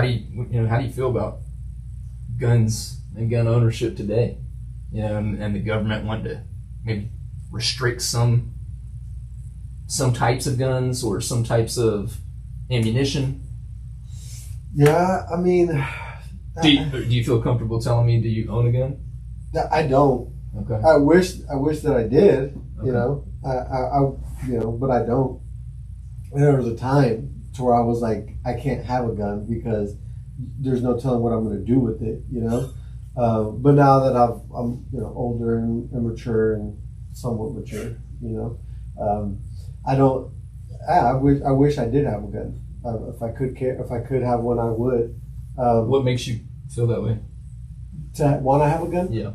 do you feel about guns and gun ownership today? You know, and the government wanting to maybe restrict some types of guns or some types of ammunition. Yeah, I mean, Do you feel comfortable telling me, do you own a gun? I don't. Okay. I wish that I did. Okay. You know, I but I don't. And there was a time to where I was like, I can't have a gun because there's no telling what I'm going to do with it. You know. But now that I'm older and mature and somewhat mature, you know, I don't. I wish I did have a gun. If I could have one, I would. What makes you feel that way? To want to have a gun? Yeah.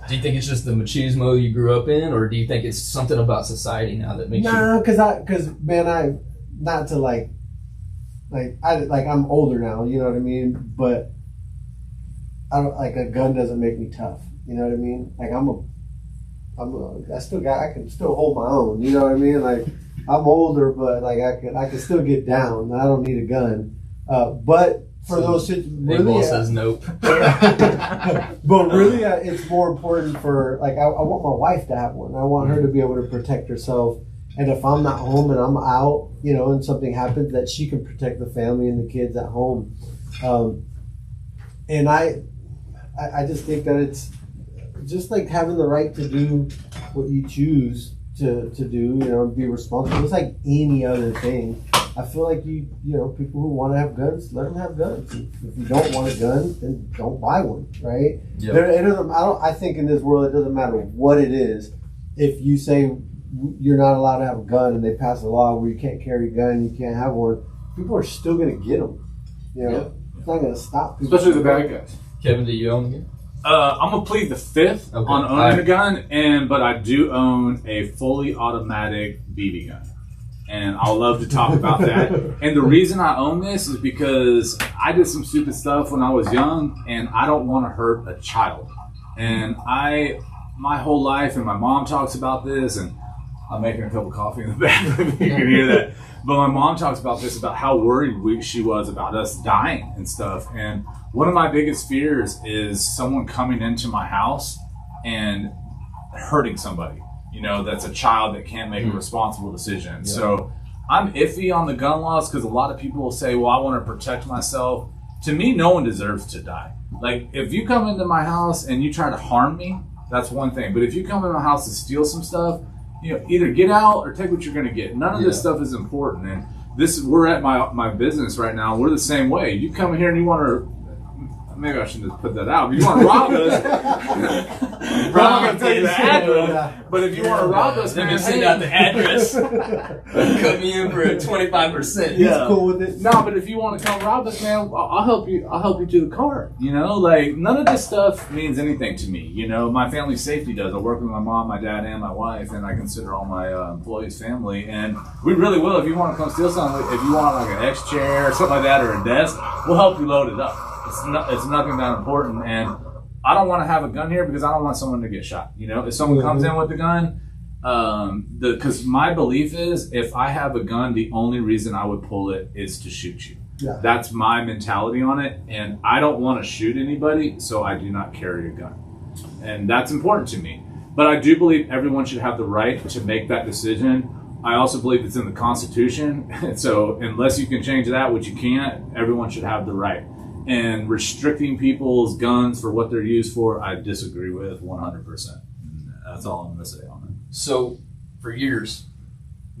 Do you think it's just the machismo you grew up in, or do you think it's something about society now that makes you? No, because man, not to I'm older now, you know what I mean? But I don't like a gun doesn't make me tough, you know what I mean? Like I can still hold my own, you know what I mean? Like I'm older, but like I can still get down. I don't need a gun. But for those really, says nope. But really, it's more important for like I want my wife to have one. I want her to be able to protect herself, and if I'm not home and I'm out, you know, and something happens, that she can protect the family and the kids at home. And I just think that it's just like having the right to do what you choose to do, you know, be responsible. It's like any other thing. I feel like you know, people who want to have guns, let them have guns. If you don't want a gun, then don't buy one, right? Yep. I think in this world it doesn't matter what it is. If you say you're not allowed to have a gun and they pass a law where you can't carry a gun, you can't have one, people are still going to get them. You know, yep. It's not going to stop people. Especially the bad guys. Kevin, do you own a gun? I'm gonna plead the fifth on owning a gun, but I do own a fully automatic BB gun, and I'll love to talk about that. And the reason I own this is because I did some stupid stuff when I was young, and I don't want to hurt a child. And my whole life, and my mom talks about this, and I'm making a cup of coffee in the bathroom. You can hear that. But my mom talks about this, about how worried she was about us dying and stuff. And one of my biggest fears is someone coming into my house and hurting somebody, you know, that's a child that can't make a responsible decision. Yeah. So I'm iffy on the gun laws because a lot of people will say, well, I want to protect myself. To me, no one deserves to die. Like, if you come into my house and you try to harm me, that's one thing. But if you come into my house to steal some stuff, you know, either get out or take what you're going to get. None of this stuff is important. And we're at my business right now. We're the same way. You come in here and you want to, maybe I shouldn't have put that out, but you want to rob us. I'm not going to tell you the address, but if you want to rob us, let me send out the address. Cut me in for a 25%. He's cool with it. No, but if you want to come rob us, man, I'll help you. I'll help you to the car. You know, like none of this stuff means anything to me. You know, my family's safety does. I work with my mom, my dad, and my wife, and I consider all my employees family. And we really will. If you want to come steal something, if you want like an X chair or something like that, or a desk, we'll help you load it up. It's nothing that important, and I don't want to have a gun here because I don't want someone to get shot. You know, if someone comes in with a gun, because my belief is if I have a gun, the only reason I would pull it is to shoot you. Yeah. That's my mentality on it, and I don't want to shoot anybody, so I do not carry a gun, and that's important to me. But I do believe everyone should have the right to make that decision. I also believe it's in the Constitution, so unless you can change that, which you can't, everyone should have the right. And restricting people's guns for what they're used for, I disagree with 100%. That's all I'm going to say on it. So, for years,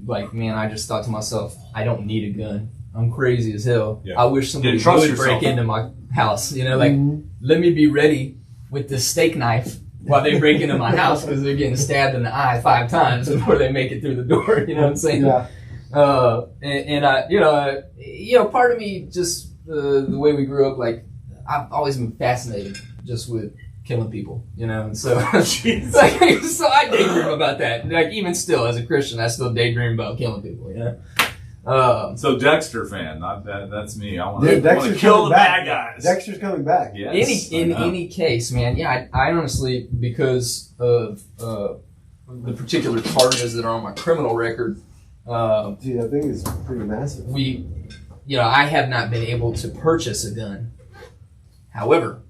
like, man, I just thought to myself, I don't need a gun. I'm crazy as hell. Yeah. I wish somebody would break into my house. You know, like, let me be ready with this steak knife while they break into my house because they're getting stabbed in the eye 5 times before they make it through the door. You know what I'm saying? Yeah. And I, you know, part of me just the way we grew up, like I've always been fascinated just with killing people, you know, and so, like, so I daydream about that. Like, even still, as a Christian, I still daydream about killing people, you know. So Dexter fan, not that. That's me. I want Dude, to Dexter's kill the coming back. bad guys. Dexter's coming back. Yes, In any case, man, yeah, I honestly, because of the particular charges that are on my criminal record, Dude, I think it's pretty massive. I have not been able to purchase a gun. However,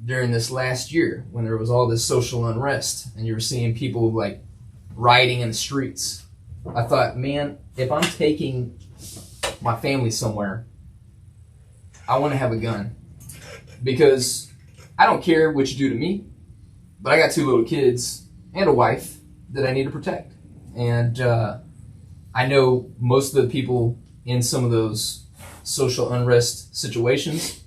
during this last year, when there was all this social unrest and you were seeing people like rioting in the streets, I thought, man, if I'm taking my family somewhere, I want to have a gun. Because I don't care what you do to me, but I got 2 little kids and a wife that I need to protect. And I know most of the people in some of those social unrest situations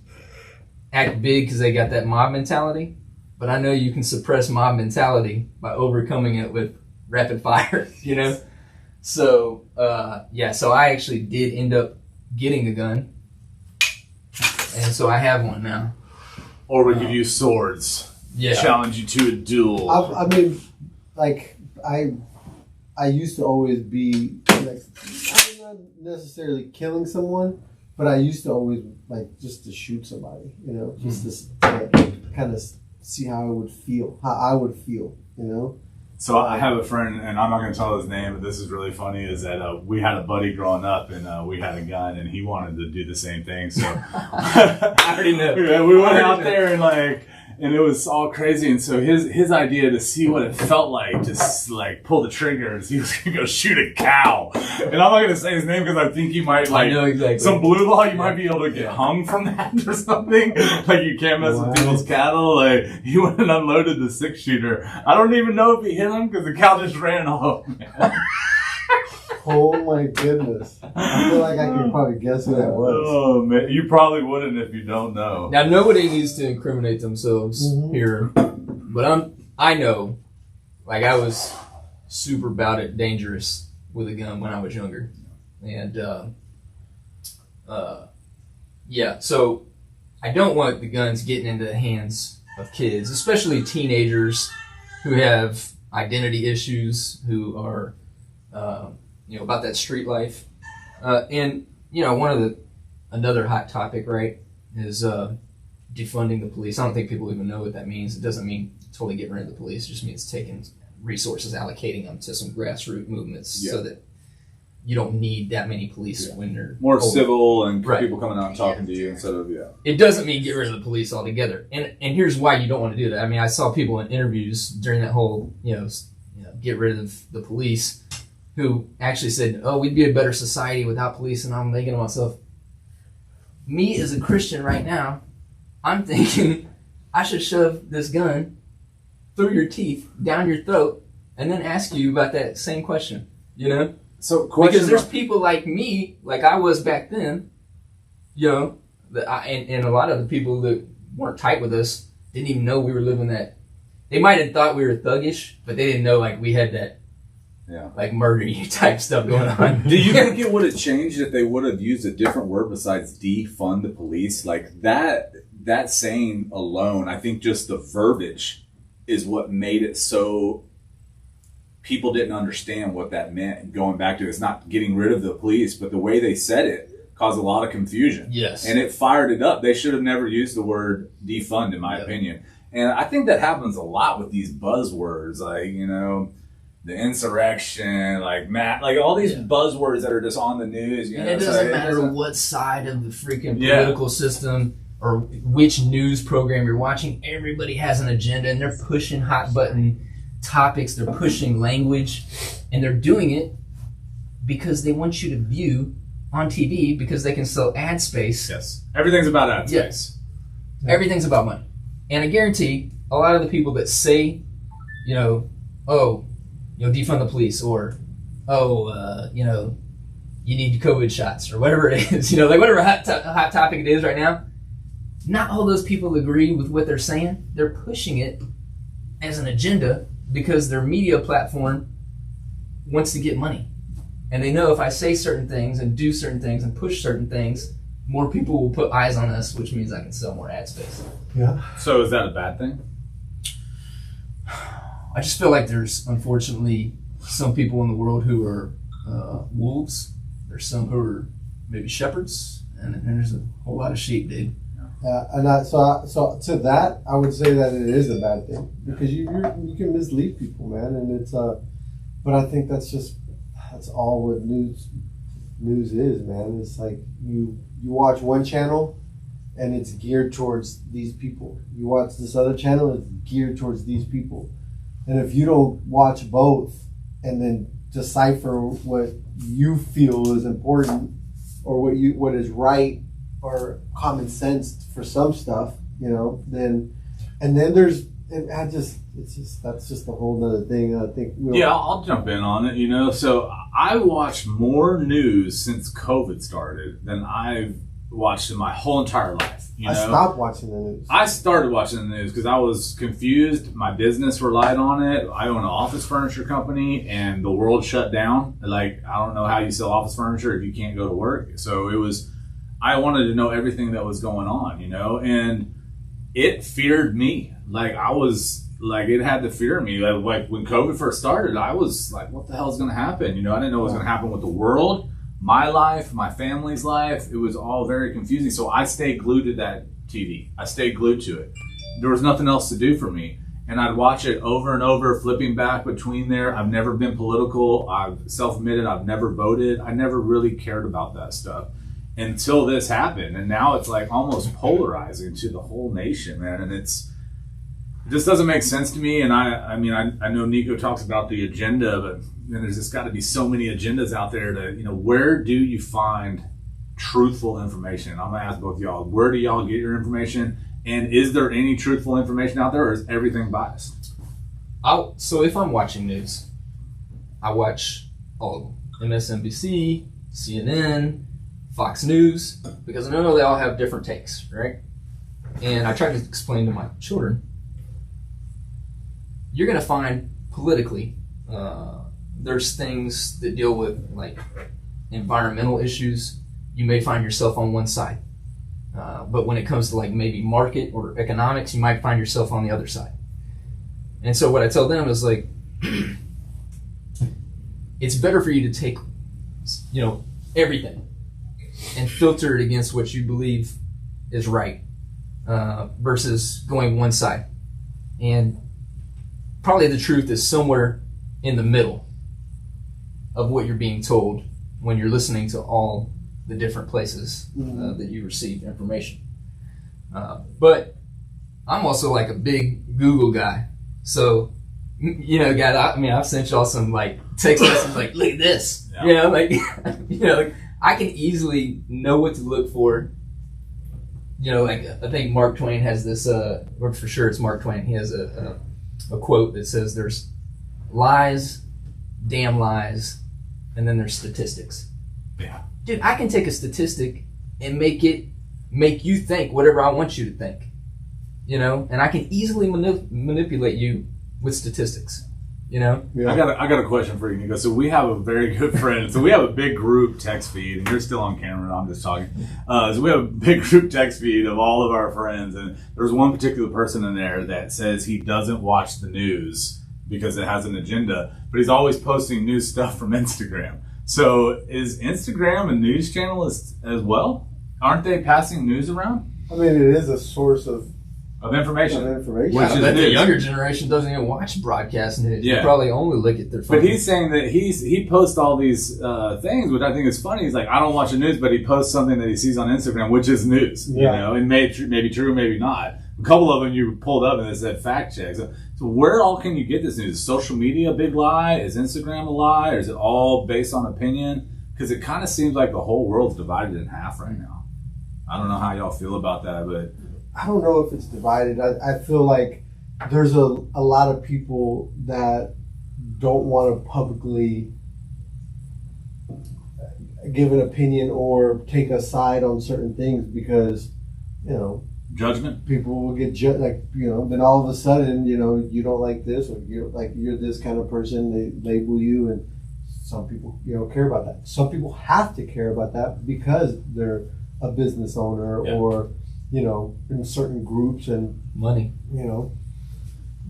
act big because they got that mob mentality. But I know you can suppress mob mentality by overcoming it with rapid fire, you know? So, so I actually did end up getting a gun. And so I have one now. Or we could use swords. Yeah. Challenge you to a duel. I mean, like, I used to always be, like, I'm not necessarily killing someone, but I used to always, like, just to shoot somebody, you know, just to kind of see how I would feel, you know? So I have a friend, and I'm not going to tell his name, but this is really funny, is that we had a buddy growing up, and we had a gun, and he wanted to do the same thing. So I already know. We went out there, and it was all crazy. And so his idea to see what it felt like to like pull the triggers, he was going to go shoot a cow. And I'm not going to say his name because I think he might, like, I know exactly. Some blue law, you might be able to get hung from that or something. Like, you can't mess with people's cattle. Like, he went and unloaded the 6-shooter. I don't even know if he hit him because the cow just ran off. Oh my goodness. I feel like I could probably guess who that was. Oh man, you probably wouldn't if you don't know. Now, nobody needs to incriminate themselves here, but I know, like, I was super about it dangerous with a gun when I was younger. And, so I don't want the guns getting into the hands of kids, especially teenagers who have identity issues, who are, about that street life. And, another hot topic, right, is defunding the police. I don't think people even know what that means. It doesn't mean totally get rid of the police. It just means taking resources, allocating them to some grassroots movements so that you don't need that many police when they're more older. Civil and people coming out and talking to you instead of It doesn't mean get rid of the police altogether. And here's why you don't want to do that. I mean, I saw people in interviews during that whole get rid of the police who actually said, "Oh, we'd be a better society without police." And I'm thinking to myself, me as a Christian right now, I'm thinking I should shove this gun through your teeth, down your throat, and then ask you about that same question, you know? So, because there's people like me, like I was back then, and a lot of the people that weren't tight with us didn't even know we were living that. They might have thought we were thuggish, but they didn't know, like, we had that, like, murder you type stuff going on. Do you think it would have changed if they would have used a different word besides defund the police? Like, that saying alone, I think just the verbiage is what made it so people didn't understand what that meant. Going back to, it's not getting rid of the police, but the way they said it caused a lot of confusion. Yes. And it fired it up. They should have never used the word defund, in my opinion. And I think that happens a lot with these buzzwords, like, the insurrection, like all these buzzwords that are just on the news. And it doesn't matter what side of the freaking political system or which news program you're watching. Everybody has an agenda, and they're pushing hot button topics. They're pushing language, and they're doing it because they want you to view on TV because they can sell ad space. Yes, everything's about ad space. Yes, everything's about money. And I guarantee a lot of the people that say, defund the police, or, you need COVID shots, or whatever it is, like whatever hot topic it is right now, not all those people agree with what they're saying. They're pushing it as an agenda because their media platform wants to get money. And they know if I say certain things and do certain things and push certain things, more people will put eyes on us, which means I can sell more ad space. Yeah. So is that a bad thing? I just feel like there's unfortunately some people in the world who are wolves. There's some who are maybe shepherds, and then there's a whole lot of sheep, dude. So to that, I would say that it is a bad thing because you can mislead people, man, and it's but I think that's all what news is, man. It's like you watch one channel and it's geared towards these people. You watch this other channel, it's geared towards these people. And if you don't watch both and then decipher what you feel is important or what is right or common sense for some stuff, then that's just a whole nother thing. I think I'll jump in on it. So I watched more news since COVID started than I've watched in my whole entire life. I stopped watching the news. I started watching the news because I was confused. My business relied on it. I own an office furniture company, and the world shut down. Like, I don't know how you sell office furniture if you can't go to work. So I wanted to know everything that was going on, and it feared me. Like, it had to fear me. Like when COVID first started, I was like, what the hell is going to happen? I didn't know what was going to happen with the world, my life, my family's life. It was all very confusing. So I stayed glued to that TV. I stayed glued to it. There was nothing else to do for me. And I'd watch it over and over, flipping back between there. I've never been political. I've self-admitted I've never voted. I never really cared about that stuff until this happened. And now it's like almost polarizing to the whole nation, man. And it just doesn't make sense to me. And I know Nico talks about the agenda, but there's just got to be so many agendas out there to, where do you find truthful information? I'm going to ask both of y'all, where do y'all get your information? And is there any truthful information out there, or is everything biased? So if I'm watching news, I watch all of them. MSNBC, CNN, Fox News, because I know they all have different takes, right? And I try to explain to my children, you're going to find politically, there's things that deal with like environmental issues. You may find yourself on one side. But when it comes to like maybe market or economics, you might find yourself on the other side. And so what I tell them is like, it's better for you to take, everything and filter it against what you believe is right, versus going one side. And probably the truth is somewhere in the middle of what you're being told when you're listening to all the different places that you receive information. But I'm also like a big Google guy. So, I've sent y'all some like text messages like, look at this. Yeah. I can easily know what to look for. I think Mark Twain has this, or for sure it's Mark Twain. He has a quote that says there's lies, damn lies, and then there's statistics. Yeah. Dude, I can take a statistic and make you think whatever I want you to think, and I can easily manipulate you with statistics, Yeah. I got a question for you, Nico. So we have a very good friend. So we have a big group text feed, and you're still on camera. I'm just talking. So we have a big group text feed of all of our friends, and there's one particular person in there that says he doesn't watch the news because it has an agenda, but he's always posting new stuff from Instagram. So is Instagram a news channel as well? Aren't they passing news around? I mean, it is a source of information. Which is the younger generation doesn't even watch broadcast news. Yeah. They probably only look at their phone. But he's saying that he posts all these things, which I think is funny. He's like, I don't watch the news, but he posts something that he sees on Instagram, which is news. And maybe true, maybe not. A couple of them you pulled up and it said fact check. So where all can you get this news? Is social media a big lie? Is Instagram a lie? Or is it all based on opinion? Because it kind of seems like the whole world's divided in half right now. I don't know how y'all feel about that, but I don't know if it's divided. I feel like there's a lot of people that don't want to publicly give an opinion or take a side on certain things because, judgment. People will get then all of a sudden, you don't like this or you're this kind of person. They label you, and some people, care about that. Some people have to care about that because they're a business owner or, in certain groups and money.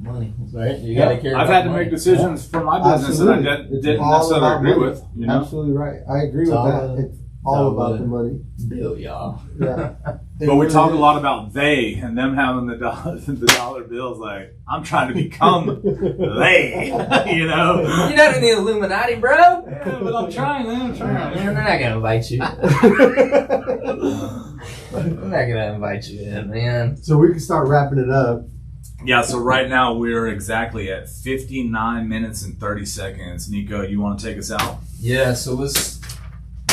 Money, right? You gotta care. I've about had to money. make decisions for my business Absolutely. that I It's didn't all necessarily about agree money. with. You know, Absolutely right. I agree It's with all that. about- It's all all about about the money. Bill, y'all. Yeah. but we talk a lot about they and them having the dollar bills. Like, I'm trying to become they. You know. You're not in the Illuminati, bro. Yeah, but I'm trying, man. I'm trying. They're not gonna invite you. They're not gonna invite you in, man. So we can start wrapping it up. Yeah, so right now we're exactly at 59 minutes and 30 seconds. Nico, you want to take us out? Yeah, so let's,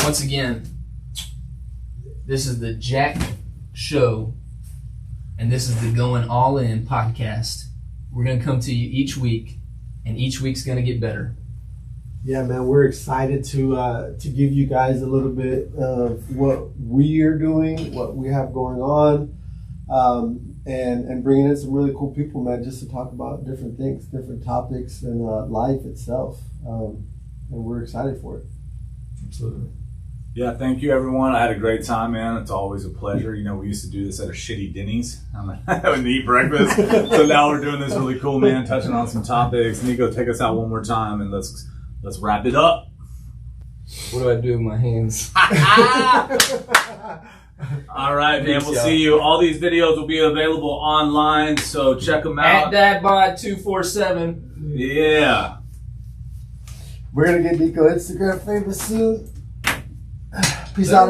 once again, this is the JAK Show, and this is the Going All In podcast. We're going to come to you each week, and each week's going to get better. Yeah, man, we're excited to give you guys a little bit of what we are doing, what we have going on, and bringing in some really cool people, man, just to talk about different things, different topics, and life itself. And we're excited for it. Absolutely. Yeah, thank you, everyone. I had a great time, man. It's always a pleasure. You know, we used to do this at a shitty Denny's and eat breakfast. So now we're doing this really cool, man, touching on some topics. Nico, take us out one more time, and let's wrap it up. What do I do with my hands? All right, man. We'll see you. All these videos will be available online, so check them out. At DadBod247. Yeah. We're going to get Nico Instagram famous soon. Peace out,